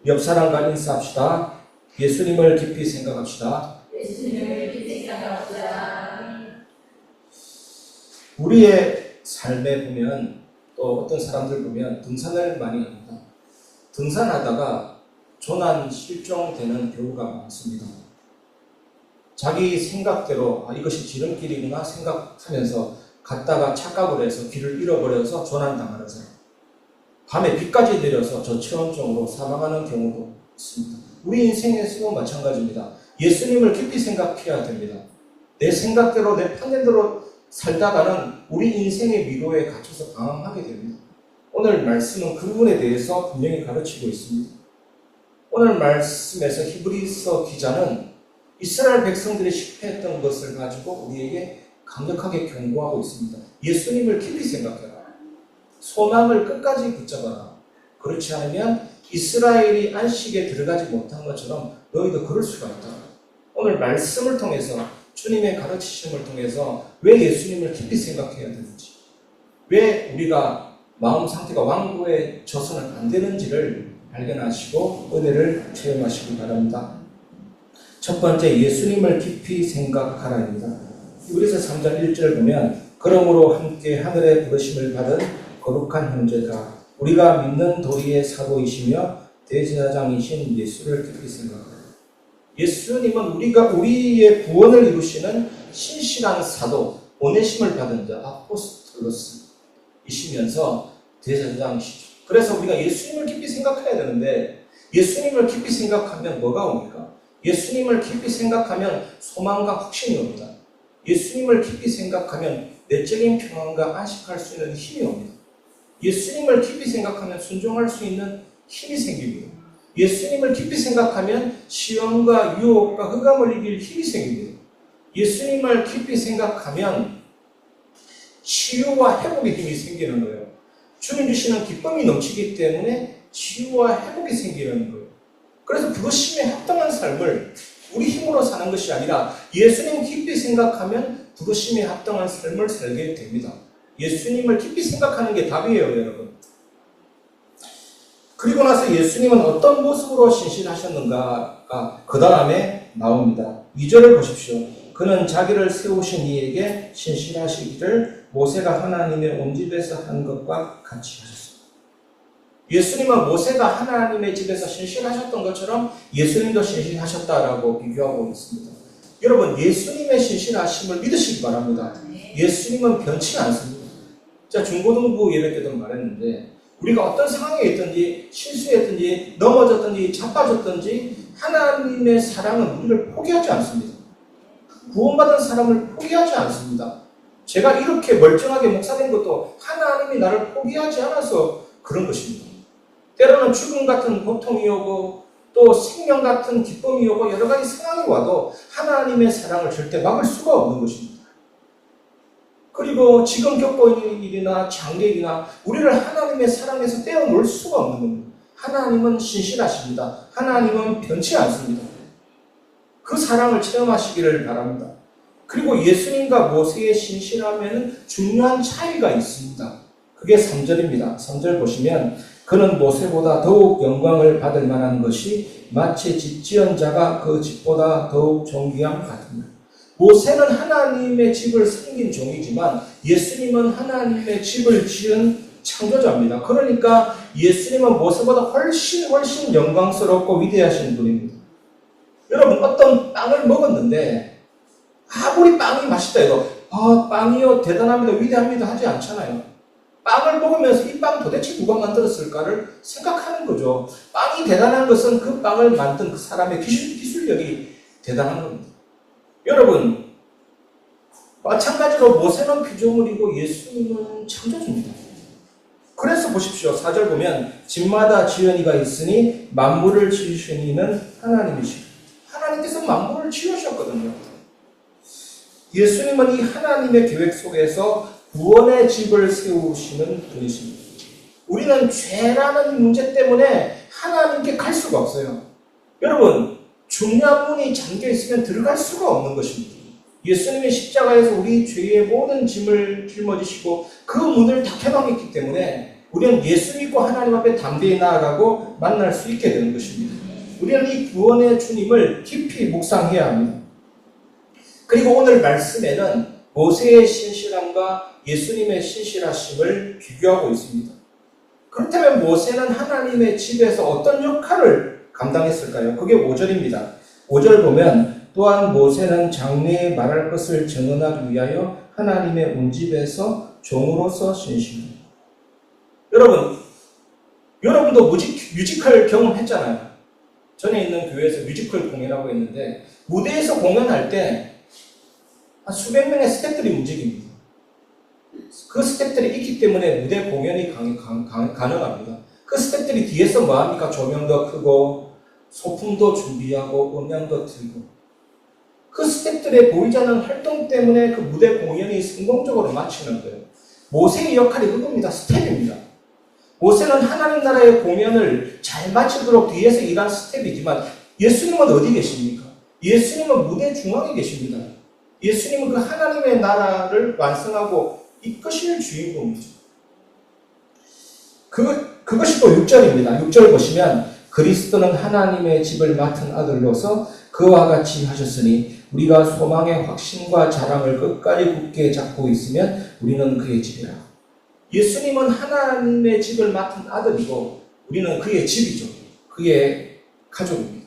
옆 사람과 인사합시다. 예수님을 깊이 생각합시다. 예수님을 깊이 생각합시다. 우리의 삶에 보면 또 어떤 사람들 보면 등산을 많이 합니다. 등산하다가 조난 실종되는 경우가 많습니다. 자기 생각대로 이것이 지름길이구나 생각하면서 갔다가 착각을 해서 길을 잃어버려서 조난당하는 사람. 밤에 비까지 내려서 저체온증으로 사망하는 경우도 있습니다. 우리 인생에서도 마찬가지입니다. 예수님을 깊이 생각해야 됩니다. 내 생각대로 내 판단대로 살다가는 우리 인생의 미로에 갇혀서 방황하게 됩니다. 오늘 말씀은 그 부분에 대해서 분명히 가르치고 있습니다. 오늘 말씀에서 히브리서 기자는 이스라엘 백성들이 실패했던 것을 가지고 우리에게 강력하게 경고하고 있습니다. 예수님을 깊이 생각해라. 소망을 끝까지 붙잡아라. 그렇지 않으면 이스라엘이 안식에 들어가지 못한 것처럼 너희도 그럴 수가 있다. 오늘 말씀을 통해서 주님의 가르치심을 통해서 왜 예수님을 깊이 생각해야 되는지, 왜 우리가 마음 상태가 완고에 져서는 안 되는지를 발견하시고 은혜를 체험하시기 바랍니다. 첫 번째, 예수님을 깊이 생각하라입니다. 히브리서 3장 1절 보면 그러므로 함께 하늘의 부르심을 받은 거룩한 형제들아 우리가 믿는 도리의 사도이시며 대제사장이신 예수를 깊이 생각하라. 예수님은 우리의 구원을 이루시는 신실한 사도, 보내심을 받은 자, 아포스톨로스이시면서 대제사장이시죠. 그래서 우리가 예수님을 깊이 생각해야 되는데 예수님을 깊이 생각하면 뭐가 옵니까? 예수님을 깊이 생각하면 소망과 확신이 옵니다. 예수님을 깊이 생각하면 내적인 평안과 안식할 수 있는 힘이 옵니다. 예수님을 깊이 생각하면 순종할 수 있는 힘이 생깁니다. 예수님을 깊이 생각하면 시험과 유혹과 흑암을 이길 힘이 생깁니다. 예수님을 깊이 생각하면 치유와 회복의 힘이 생기는 거예요. 주님 주시는 기쁨이 넘치기 때문에 치유와 회복이 생기는 거예요. 그래서 부르심에 합당한 삶을 우리 힘으로 사는 것이 아니라 예수님 깊이 생각하면 부르심에 합당한 삶을 살게 됩니다. 예수님을 깊이 생각하는 게 답이에요, 여러분. 그리고 나서 예수님은 어떤 모습으로 신실하셨는가가 그 다음에 나옵니다. 2절을 보십시오. 그는 자기를 세우신 이에게 신실하시기를 모세가 하나님의 온 집에서 한 것과 같이 하셨습니다. 예수님은 모세가 하나님의 집에서 신실하셨던 것처럼 예수님도 신실하셨다라고 비교하고 있습니다. 여러분, 예수님의 신실하심을 믿으시기 바랍니다. 예수님은 변치 않습니다. 제가 중고등부 예배 때도 말했는데 우리가 어떤 상황에 있든지 실수했든지 넘어졌든지 자빠졌든지 하나님의 사랑은 우리를 포기하지 않습니다. 구원받은 사람을 포기하지 않습니다. 제가 이렇게 멀쩡하게 목사된 것도 하나님이 나를 포기하지 않아서 그런 것입니다. 때로는 죽음 같은 고통이 오고 또 생명 같은 기쁨이 오고 여러 가지 상황이 와도 하나님의 사랑을 절대 막을 수가 없는 것입니다. 그리고 지금 겪고 있는 일이나 장례일이나 우리를 하나님의 사랑에서 떼어놓을 수가 없는 겁니다. 하나님은 신실하십니다. 하나님은 변치 않습니다. 그 사랑을 체험하시기를 바랍니다. 그리고 예수님과 모세의 신실함에는 중요한 차이가 있습니다. 그게 3절입니다. 3절 보시면 그는 모세보다 더욱 영광을 받을 만한 것이 마치 집 지은 자가 그 집보다 더욱 존귀함 같으니라. 모세는 하나님의 집을 섬긴 종이지만 예수님은 하나님의 집을 지은 창조자입니다. 그러니까 예수님은 모세보다 훨씬 영광스럽고 위대하신 분입니다. 여러분, 어떤 빵을 먹었는데 아무리 빵이 맛있다 해도 빵이요 대단합니다 위대합니다 하지 않잖아요. 빵을 먹으면서 이 빵 도대체 누가 만들었을까를 생각하는 거죠. 빵이 대단한 것은 그 빵을 만든 그 사람의 기술력이 대단한 겁니다. 여러분, 마찬가지로 모세는 피조물이고 예수님은 창조주입니다. 그래서 보십시오. 4절 보면 집마다 지은이가 있으니 만물을 지으신 이는 하나님이시고 하나님께서 만물을 지으셨거든요. 예수님은 이 하나님의 계획 속에서 구원의 집을 세우시는 분이십니다. 우리는 죄라는 문제 때문에 하나님께 갈 수가 없어요. 여러분, 중요한 문이 잠겨 있으면 들어갈 수가 없는 것입니다. 예수님의 십자가에서 우리 죄의 모든 짐을 짊어지시고 그 문을 다 개방했기 때문에 우리는 예수 믿고 하나님 앞에 담대히 나아가고 만날 수 있게 되는 것입니다. 우리는 이 구원의 주님을 깊이 묵상해야 합니다. 그리고 오늘 말씀에는 모세의 신실함과 예수님의 신실하심을 비교하고 있습니다. 그렇다면 모세는 하나님의 집에서 어떤 역할을 감당했을까요? 그게 5절입니다. 5절 보면 또한 모세는 장래에 말할 것을 증언하기 위하여 하나님의 온 집에서 종으로서 신실합니다. 여러분도 뮤지컬 경험했잖아요. 전에 있는 교회에서 뮤지컬 공연하고 있는데 무대에서 공연할 때 한 수백 명의 스태프들이 움직입니다. 그 스태프들이 있기 때문에 무대 공연이 가능합니다. 그 스태프들이 뒤에서 뭐합니까? 조명도 크고 소품도 준비하고 음향도 틀고 그 스태프들의 보이지 않는 활동 때문에 그 무대 공연이 성공적으로 마치는 거예요. 모세의 역할이 그겁니다. 스텝입니다. 모세는 하나님 나라의 공연을 잘 마치도록 뒤에서 일한 스텝이지만 예수님은 어디 계십니까? 예수님은 무대 중앙에 계십니다. 예수님은 그 하나님의 나라를 완성하고 이끄실 주인공이죠. 그것이 또 6절입니다. 6절 보시면 그리스도는 하나님의 집을 맡은 아들로서 그와 같이 하셨으니 우리가 소망의 확신과 자랑을 끝까지 굳게 잡고 있으면 우리는 그의 집이라. 예수님은 하나님의 집을 맡은 아들이고 우리는 그의 집이죠. 그의 가족입니다.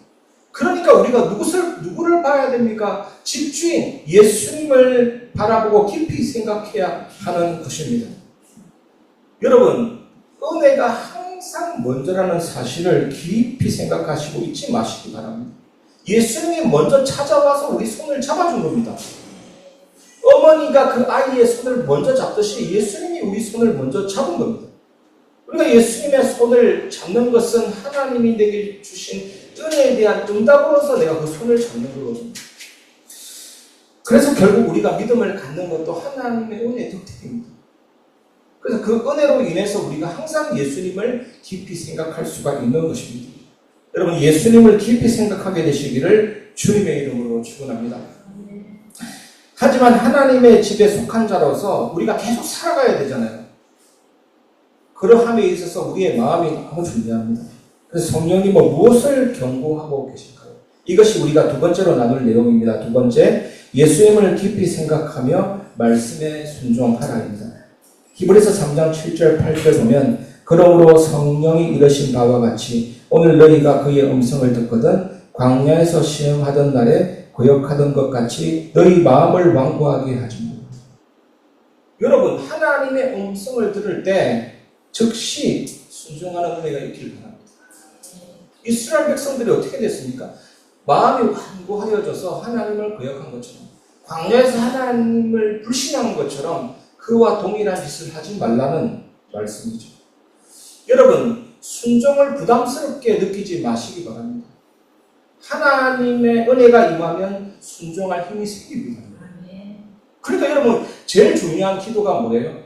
그러니까 우리가 누구를 봐야 됩니까? 집주인 예수님을 바라보고 깊이 생각해야 하는 것입니다. 여러분, 은혜가 항상 먼저라는 사실을 깊이 생각하시고 잊지 마시기 바랍니다. 예수님이 먼저 찾아와서 우리 손을 잡아준 겁니다. 어머니가 그 아이의 손을 먼저 잡듯이 예수님이 우리 손을 먼저 잡은 겁니다. 우리가 예수님의 손을 잡는 것은 하나님이 내게 주신 은혜에 대한 응답으로서 내가 그 손을 잡는 거거든요. 그래서 결국 우리가 믿음을 갖는 것도 하나님의 은혜의 덕택입니다. 그래서 그 은혜로 인해서 우리가 항상 예수님을 깊이 생각할 수가 있는 것입니다. 여러분, 예수님을 깊이 생각하게 되시기를 주님의 이름으로 축원합니다. 하지만 하나님의 집에 속한 자로서 우리가 계속 살아가야 되잖아요. 그러함에 있어서 우리의 마음이 너무 중요합니다. 그래서 성령님은 무엇을 경고하고 계실까요? 이것이 우리가 두 번째로 나눌 내용입니다. 두 번째, 예수님을 깊이 생각하며 말씀에 순종하라입니다. 히브리서 3장 7절 8절 보면 그러므로 성령이 이르신 바와 같이 오늘 너희가 그의 음성을 듣거든 광야에서 시험하던 날에 거역하던 것 같이 너희 마음을 완고하게 하지 마. 여러분, 하나님의 음성을 들을 때 즉시 순종하는 은혜가 있길 바랍니다. 이스라엘 백성들이 어떻게 됐습니까? 마음이 완고하여져서 하나님을 거역한 것처럼 광야에서 하나님을 불신한 것처럼 그와 동일한 짓을 하지 말라는 말씀이죠. 여러분, 순종을 부담스럽게 느끼지 마시기 바랍니다. 하나님의 은혜가 임하면 순종할 힘이 생깁니다. 그러니까 여러분, 제일 중요한 기도가 뭐예요?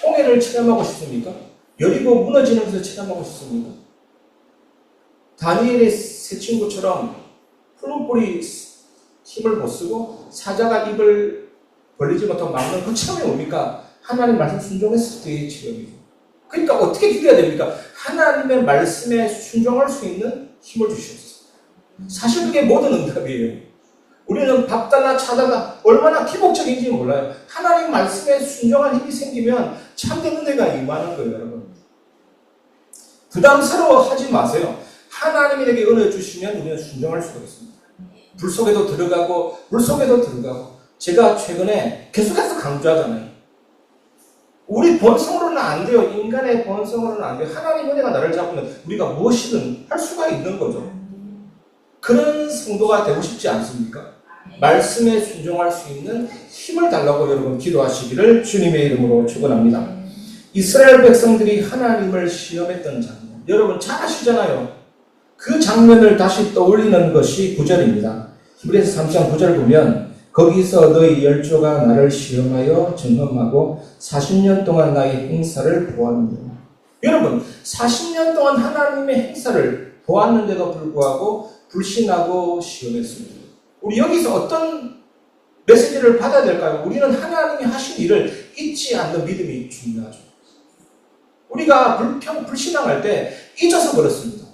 홍해를 체험하고 싶습니까? 여리고 무너지는 것을 체험하고 싶습니까? 다니엘의 세 친구처럼 푸른 뿌리 힘을 못 쓰고 사자가 입을 벌리지 못하고 막는 그 체험이 뭡니까? 하나님 말씀 순종했을 때의 체험이죠. 그러니까 어떻게 기도해야 됩니까? 하나님의 말씀에 순종할 수 있는 힘을 주시옵소서. 사실 그게 모든 응답이에요. 우리는 밥 달라 차 달라 얼마나 기복적인지 몰라요. 하나님 말씀에 순종한 힘이 생기면 참된 은혜가 임하는 거예요, 여러분. 부담스러워하지 마세요. 하나님이 내게 은혜 주시면 우리는 순종할 수가 있습니다. 불 속에도 들어가고 물 속에도 들어가고. 제가 최근에 계속해서 강조하잖아요. 우리 본성으로는 안 돼요. 인간의 본성으로는 안 돼요. 하나님 은혜가 나를 잡으면 우리가 무엇이든 할 수가 있는 거죠. 그런 성도가 되고 싶지 않습니까? 말씀에 순종할 수 있는 힘을 달라고 여러분 기도하시기를 주님의 이름으로 축원합니다. 이스라엘 백성들이 하나님을 시험했던 장면, 여러분 잘 아시잖아요. 그 장면을 다시 떠올리는 것이 9절입니다. 히브리서 3장 9절 보면 거기서 너희 열조가 나를 시험하여 점검하고 40년 동안 나의 행사를 보았느니라. 여러분, 40년 동안 하나님의 행사를 보았는데도 불구하고 불신하고 시험했습니다. 우리 여기서 어떤 메시지를 받아야 될까요? 우리는 하나님이 하신 일을 잊지 않는 믿음이 중요하죠. 우리가 불신앙할 때 잊어서 그렇습니다.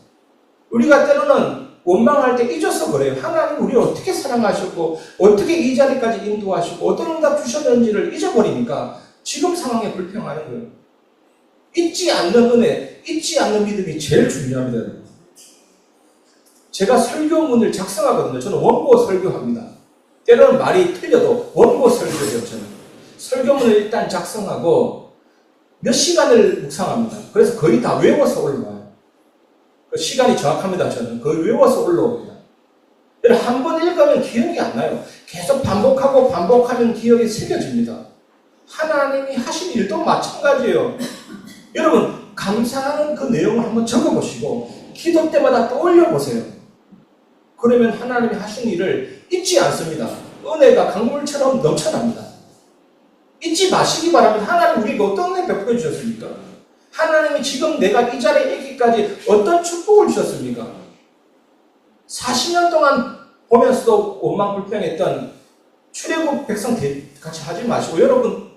우리가 때로는 원망할 때 잊어서 그래요. 하나님 우리를 어떻게 사랑하셨고 어떻게 이 자리까지 인도하시고 어떤 응답 주셨는지를 잊어버리니까 지금 상황에 불평하는 거예요. 잊지 않는 은혜, 잊지 않는 믿음이 제일 중요합니다. 제가 설교문을 작성하거든요. 저는 원고 설교합니다. 때로는 말이 틀려도 원고 설교예요. 저는 설교문을 일단 작성하고 몇 시간을 묵상합니다. 그래서 거의 다 외워서 올라와요. 시간이 정확합니다. 저는 거의 외워서 올라옵니다. 한 번 읽으면 기억이 안 나요. 계속 반복하고 반복하면 기억이 새겨집니다. 하나님이 하신 일도 마찬가지예요. 여러분 감사하는 그 내용을 한번 적어보시고 기도 때마다 떠올려 보세요. 그러면 하나님이 하신 일을 잊지 않습니다. 은혜가 강물처럼 넘쳐납니다. 잊지 마시기 바랍니다. 하나님 우리에게 어떤 은혜 베풀어 주셨습니까? 하나님이 지금 내가 이 자리에 있기까지 어떤 축복을 주셨습니까? 40년 동안 보면서도 원망불평했던 출애굽 백성 같이 하지 마시고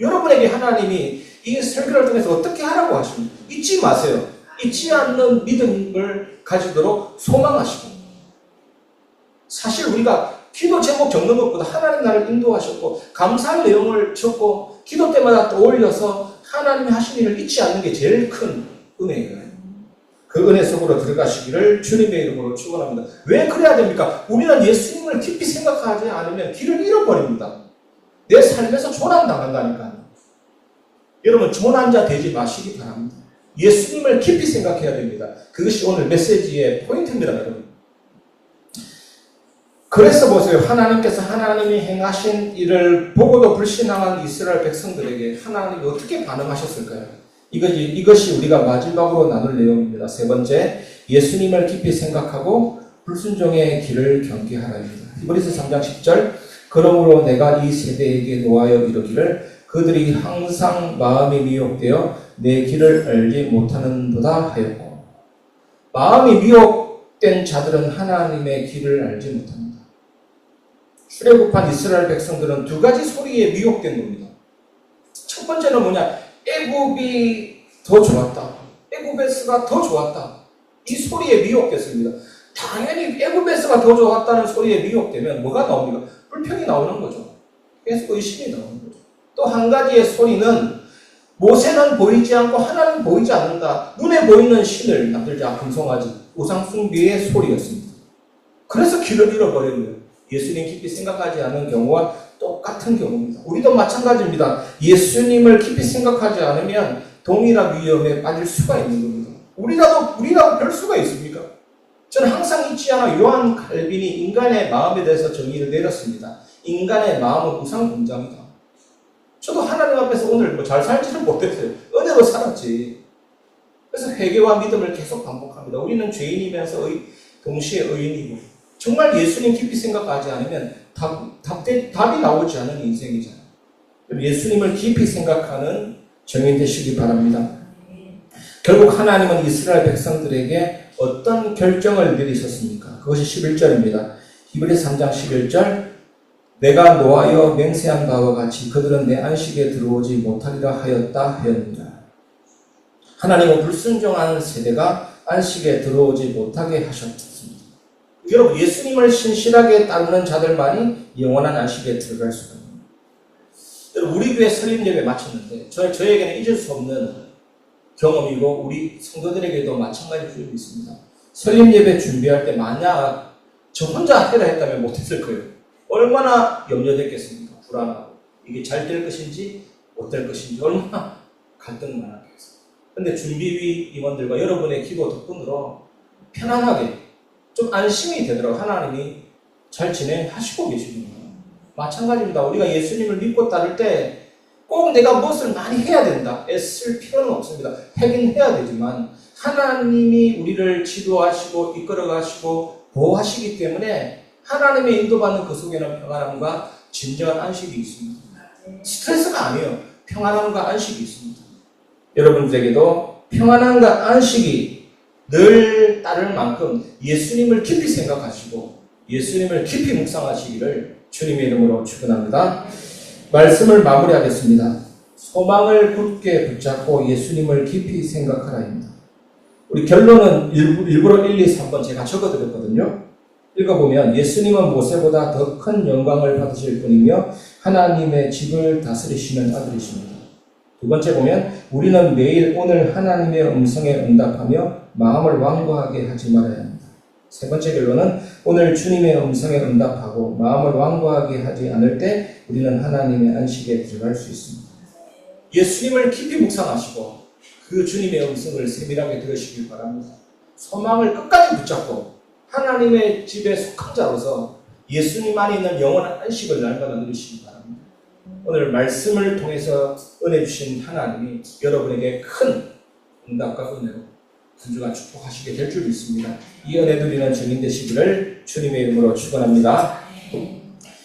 여러분에게 하나님이 이 설교를 통해서 어떻게 하라고 하십니까? 잊지 마세요. 잊지 않는 믿음을 가지도록 소망하시고 사실 우리가 기도 제목 적는 것보다 하나님 나를 인도하셨고 감사할 내용을 적고 기도 때마다 떠올려서 하나님이 하신 일을 잊지 않는 게 제일 큰 은혜예요. 그 은혜 속으로 들어가시기를 주님의 이름으로 축원합니다. 왜 그래야 됩니까? 우리는 예수님을 깊이 생각하지 않으면 길을 잃어버립니다. 내 삶에서 조난당한다니까요. 여러분 조난자 되지 마시기 바랍니다. 예수님을 깊이 생각해야 됩니다. 그것이 오늘 메시지의 포인트입니다. 여러분. 그래서 보세요. 하나님께서 하나님이 행하신 일을 보고도 불신앙한 이스라엘 백성들에게 하나님이 어떻게 반응하셨을까요? 이것이 우리가 마지막으로 나눌 내용입니다. 세 번째, 예수님을 깊이 생각하고 불순종의 길을 경계하라입니다. 히브리서 3장 10절, 그러므로 내가 이 세대에게 노하여 이르기를 그들이 항상 마음이 미혹되어 내 길을 알지 못하는도다 하였고, 마음이 미혹된 자들은 하나님의 길을 알지 못합니다. 출애굽한 이스라엘 백성들은 두 가지 소리에 미혹된 겁니다. 첫 번째는 뭐냐? 애굽이 더 좋았다. 애굽에서가 더 좋았다. 이 소리에 미혹됐습니다. 당연히 애굽에서가 더 좋았다는 소리에 미혹되면 뭐가 나옵니까? 불평이 나오는 거죠. 계속 의심이 나오는 거죠. 또 한 가지의 소리는 모세는 보이지 않고 하나님 보이지 않는다. 눈에 보이는 신을 만들자 금송아지 우상숭배의 소리였습니다. 그래서 길을 잃어버린 거예요. 예수님 깊이 생각하지 않은 경우와 똑같은 경우입니다. 우리도 마찬가지입니다. 예수님을 깊이 생각하지 않으면 동일한 위험에 빠질 수가 있는 겁니다. 우리라도 별 수가 있습니까? 저는 항상 잊지 않아 요한 칼빈이 인간의 마음에 대해서 정의를 내렸습니다. 인간의 마음은 우상 공장이다. 저도 하나님 앞에서 오늘 잘 살지는 못했어요. 은혜로 살았지. 그래서 회개와 믿음을 계속 반복합니다. 우리는 죄인이면서 동시에 의인이고 정말 예수님 깊이 생각하지 않으면 답이 나오지 않은 인생이잖아요. 예수님을 깊이 생각하는 정인 되시기 바랍니다. 결국 하나님은 이스라엘 백성들에게 어떤 결정을 내리셨습니까? 그것이 11절입니다. 히브리서 3장 11절, 내가 노하여 맹세한 바와 같이 그들은 내 안식에 들어오지 못하리라 하였다 하였느니라. 하나님은 불순종하는 세대가 안식에 들어오지 못하게 하셨습니다. 여러분, 예수님을 신실하게 따르는 자들만이 영원한 안식에 들어갈 수가 있습니다. 여러분, 우리 교회 설립 예배 마쳤는데 저에게는 잊을 수 없는 경험이고 우리 성도들에게도 마찬가지 부분이 있습니다. 설립 예배 준비할 때 만약 저 혼자 해라 했다면 못했을 거예요. 얼마나 염려됐겠습니까? 불안하고 이게 잘 될 것인지 못 될 것인지 얼마나 갈등 많았겠어요. 그런데 준비위 임원들과 여러분의 기도 덕분으로 편안하게 좀 안심이 되더라고요. 하나님이 잘 진행하시고 계시는구나. 마찬가지입니다. 우리가 예수님을 믿고 따를 때 꼭 내가 무엇을 많이 해야 된다. 애쓸 필요는 없습니다. 하긴 해야 되지만 하나님이 우리를 지도하시고 이끌어가시고 보호하시기 때문에 하나님의 인도받는 그 속에는 평안함과 진정한 안식이 있습니다. 스트레스가 아니에요. 평안함과 안식이 있습니다. 여러분들에게도 평안함과 안식이 늘 따를 만큼 예수님을 깊이 생각하시고 예수님을 깊이 묵상하시기를 주님의 이름으로 축원합니다. 말씀을 마무리하겠습니다. 소망을 굳게 붙잡고 예수님을 깊이 생각하라입니다. 우리 결론은 일부러 1, 2, 3번 제가 적어드렸거든요. 읽어보면 예수님은 모세보다 더 큰 영광을 받으실 분이며 하나님의 집을 다스리시는 아들이십니다. 두 번째 보면 우리는 매일 오늘 하나님의 음성에 응답하며 마음을 완고하게 하지 말아야 합니다. 세 번째 결론은 오늘 주님의 음성에 응답하고 마음을 완고하게 하지 않을 때 우리는 하나님의 안식에 들어갈 수 있습니다. 예수님을 깊이 묵상하시고 그 주님의 음성을 세밀하게 들으시길 바랍니다. 소망을 끝까지 붙잡고 하나님의 집에 속한 자로서 예수님 안에 있는 영원한 안식을 날마다 누리시기 바랍니다. 오늘 말씀을 통해서 은혜 주신 하나님이 여러분에게 큰 응답과 은혜로 한 주간 축복하시게 될 줄 믿습니다. 이 은혜 누리는 주님 되시기를 주님의 이름으로 축원합니다.